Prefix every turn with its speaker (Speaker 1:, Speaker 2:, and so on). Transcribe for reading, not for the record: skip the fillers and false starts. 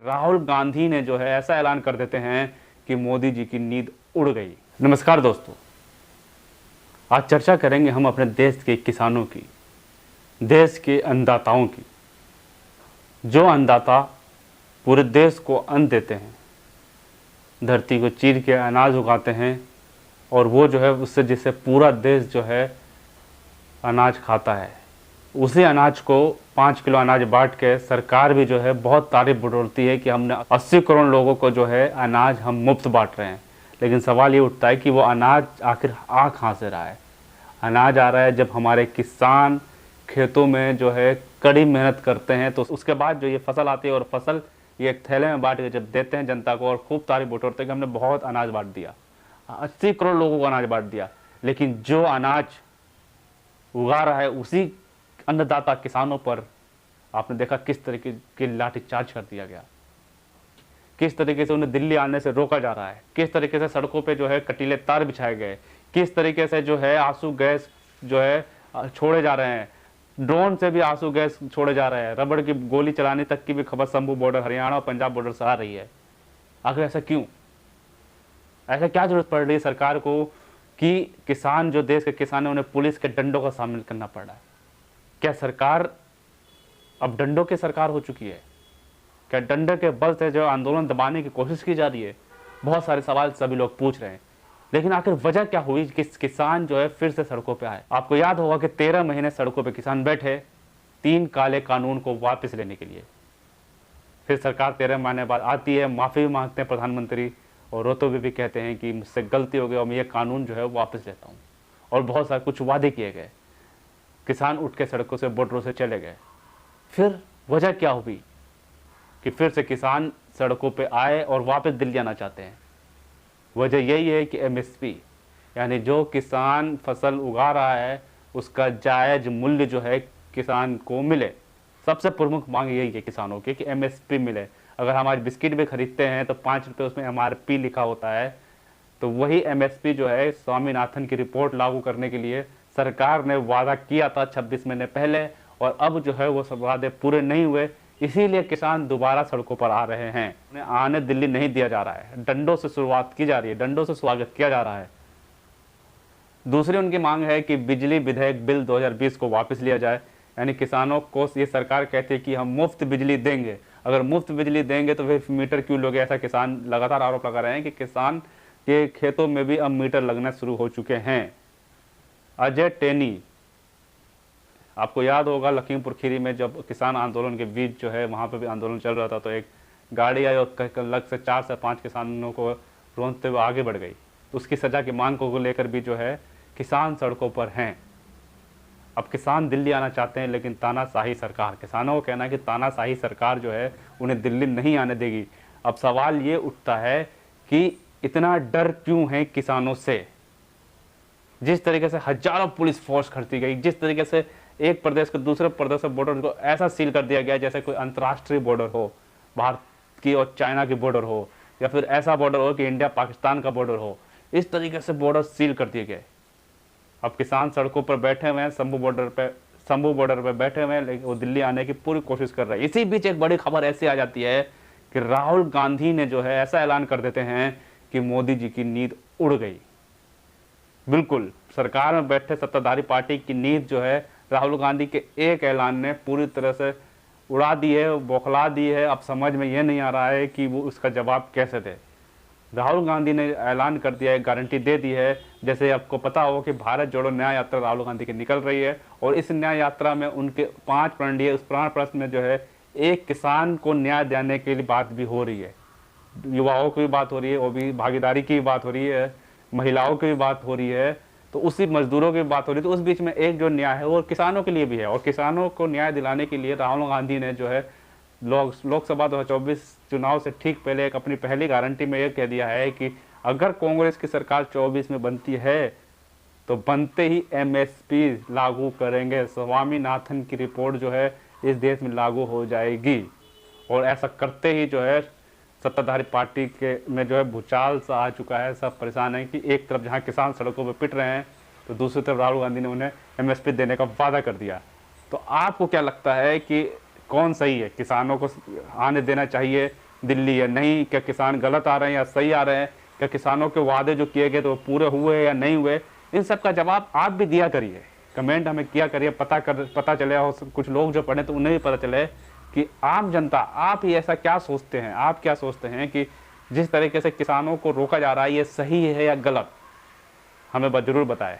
Speaker 1: राहुल गांधी ने जो है ऐसा ऐलान कर देते हैं कि मोदी जी की नींद उड़ गई। नमस्कार दोस्तों, आज चर्चा करेंगे हम अपने देश के किसानों की, देश के अन्नदाताओं की। जो अन्नदाता पूरे देश को अन्न देते हैं, धरती को चीर के अनाज उगाते हैं और वो जो है उससे जिससे पूरा देश जो है अनाज खाता है, उसी अनाज को 5 किलो अनाज बांट के सरकार भी जो है बहुत तारीफ बटोरती है कि हमने 80 करोड़ लोगों को जो है अनाज हम मुफ्त बांट रहे हैं। लेकिन सवाल ये उठता है कि वो अनाज आखिर आ कहाँ से रहा है। अनाज आ रहा है जब हमारे किसान खेतों में जो है कड़ी मेहनत करते हैं, तो उसके बाद जो ये फसल आती है और फसल ये एक थैले में बांट के जब देते हैं जनता को और खूब तारीफ बटोरते हैं कि हमने बहुत अनाज बांट दिया, 80 करोड़ लोगों को अनाज बांट दिया। लेकिन जो अनाज उगा रहा है उसी अन्नदाता किसानों पर आपने देखा किस तरीके के लाठीचार्ज कर दिया गया, किस तरीके से उन्हें दिल्ली आने से रोका जा रहा है, किस तरीके से सड़कों पे जो है कटीले तार बिछाए गए, किस तरीके से जो है आंसू गैस जो है छोड़े जा रहे हैं, ड्रोन से भी आंसू गैस छोड़े जा रहे हैं, रबड़ की गोली चलाने तक की भी खबर शंभू बॉर्डर हरियाणा और पंजाब बॉर्डर से आ रही है। आखिर ऐसा क्यों? ऐसा क्या जरूरत पड़ रही है सरकार को कि किसान जो देश के किसान है उन्हें पुलिस के डंडों का सामना करना पड़ रहा है? क्या सरकार अब डंडों की सरकार हो चुकी है? क्या डंडे के बल से जो आंदोलन दबाने की कोशिश की जा रही है? बहुत सारे सवाल सभी लोग पूछ रहे हैं। लेकिन आखिर वजह क्या हुई कि किसान जो है फिर से सड़कों पे आए? आपको याद होगा कि 13 महीने सड़कों पे किसान बैठे 3 काले कानून को वापस लेने के लिए। फिर सरकार 13 महीने बाद आती है, माफी मांगते हैं प्रधानमंत्री और रोते हुए भी कहते हैं कि मुझसे गलती हो गई और मैं ये कानून जो है वापस लेता हूँ। और बहुत सारे कुछ वादे किए गए, किसान उठ के सड़कों से बॉर्डरों से चले गए। फिर वजह क्या हुई कि फिर से किसान सड़कों पे आए और वापस दिल्ली आना चाहते हैं? वजह यही है कि एमएसपी यानी जो किसान फसल उगा रहा है उसका जायज मूल्य जो है किसान को मिले। सबसे प्रमुख मांग यही है किसानों की कि एमएसपी मिले। अगर हम आज बिस्किट भी खरीदते हैं तो 5 रुपये उसमें एमआरपी लिखा होता है, तो वही एमएसपी जो है स्वामीनाथन की रिपोर्ट लागू करने के लिए सरकार ने वादा किया था 26 महीने पहले, और अब जो है वो सब वादे पूरे नहीं हुए। इसीलिए किसान दोबारा सड़कों पर आ रहे हैं। उन्हें आने दिल्ली नहीं दिया जा रहा है, डंडों से शुरुआत की जा रही है, डंडों से स्वागत किया जा रहा है। दूसरी उनकी मांग है कि बिजली विधेयक बिल 2020 को वापस लिया जाए। यानी किसानों को ये सरकार कहती है कि हम मुफ्त बिजली देंगे, अगर मुफ्त बिजली देंगे तो फिर मीटर क्यों लोगे? ऐसा किसान लगातार आरोप लगा रहे हैं कि किसान के खेतों में भी अब मीटर लगना शुरू हो चुके हैं। अजय टेनी, आपको याद होगा लखीमपुर खीरी में जब किसान आंदोलन के बीच जो है वहाँ पे भी आंदोलन चल रहा था, तो एक गाड़ी आई और लग से 4 से 5 किसानों को रोंदते हुए आगे बढ़ गई। तो उसकी सजा की मांग को लेकर भी जो है किसान सड़कों पर हैं। अब किसान दिल्ली आना चाहते हैं, लेकिन तानाशाही सरकार, किसानों को कहना है कि तानाशाही सरकार जो है उन्हें दिल्ली नहीं आने देगी। अब सवाल ये उठता है कि इतना डर क्यों है किसानों से? जिस तरीके से हजारों पुलिस फोर्स खर्ची गई, जिस तरीके से एक प्रदेश के दूसरे प्रदेश के बॉर्डर को ऐसा सील कर दिया गया जैसे कोई अंतर्राष्ट्रीय बॉर्डर हो, भारत की और चाइना की बॉर्डर हो, या फिर ऐसा बॉर्डर हो कि इंडिया पाकिस्तान का बॉर्डर हो, इस तरीके से बॉर्डर सील कर दिए गए। अब किसान सड़कों पर बैठे हुए हैं, शंभू बॉर्डर पर बैठे हुए हैं, लेकिन वो दिल्ली आने की पूरी कोशिश कर रहे हैं। इसी बीच एक बड़ी खबर ऐसी आ जाती है कि राहुल गांधी ने जो है ऐसा ऐलान कर देते हैं कि मोदी जी की नींद उड़ गई। बिल्कुल, सरकार में बैठे सत्ताधारी पार्टी की नींद जो है राहुल गांधी के एक ऐलान ने पूरी तरह से उड़ा दी है, बौखला दी है। अब समझ में यह नहीं आ रहा है कि वो उसका जवाब कैसे दे। राहुल गांधी ने ऐलान कर दिया है, गारंटी दे दी है। जैसे आपको पता हो कि भारत जोड़ो न्याय यात्रा राहुल गांधी की निकल रही है, और इस न्याय यात्रा में उनके 5 प्रण उस प्राण प्रश्न में जो है एक किसान को न्याय देने के लिए बात भी हो रही है, युवाओं की भी बात हो रही है, वो भी भागीदारी की भी बात हो रही है, महिलाओं की भी बात हो रही है, तो उसी मजदूरों की बात हो रही है। तो उस बीच में एक जो न्याय है वो किसानों के लिए भी है, और किसानों को न्याय दिलाने के लिए राहुल गांधी ने जो है लोकसभा 2024 चुनाव से ठीक पहले एक अपनी पहली गारंटी में यह कह दिया है कि अगर कांग्रेस की सरकार 24 में बनती है तो बनते ही एमएसपी लागू करेंगे। स्वामीनाथन की रिपोर्ट जो है इस देश में लागू हो जाएगी, और ऐसा करते ही जो है सत्ताधारी पार्टी के में जो है भूचाल सा आ चुका है। सब परेशान है कि एक तरफ जहां किसान सड़कों पर पिट रहे हैं, तो दूसरी तरफ राहुल गांधी ने उन्हें एमएसपी देने का वादा कर दिया। तो आपको क्या लगता है कि कौन सही है? किसानों को आने देना चाहिए दिल्ली या नहीं, क्या किसान गलत आ रहे हैं या सही आ रहे हैं, क्या किसानों के वादे जो किए गए तो वो पूरे हुए या नहीं हुए, इन सब का जवाब आप भी दिया करिए, कमेंट हमें किया करिए, पता चले, और कुछ लोग जो पढ़े तो उन्हें भी पता चले कि आम जनता आप ही ऐसा क्या सोचते हैं, आप क्या सोचते हैं कि जिस तरीके से किसानों को रोका जा रहा है ये सही है या गलत, हमें जरूर बताएं।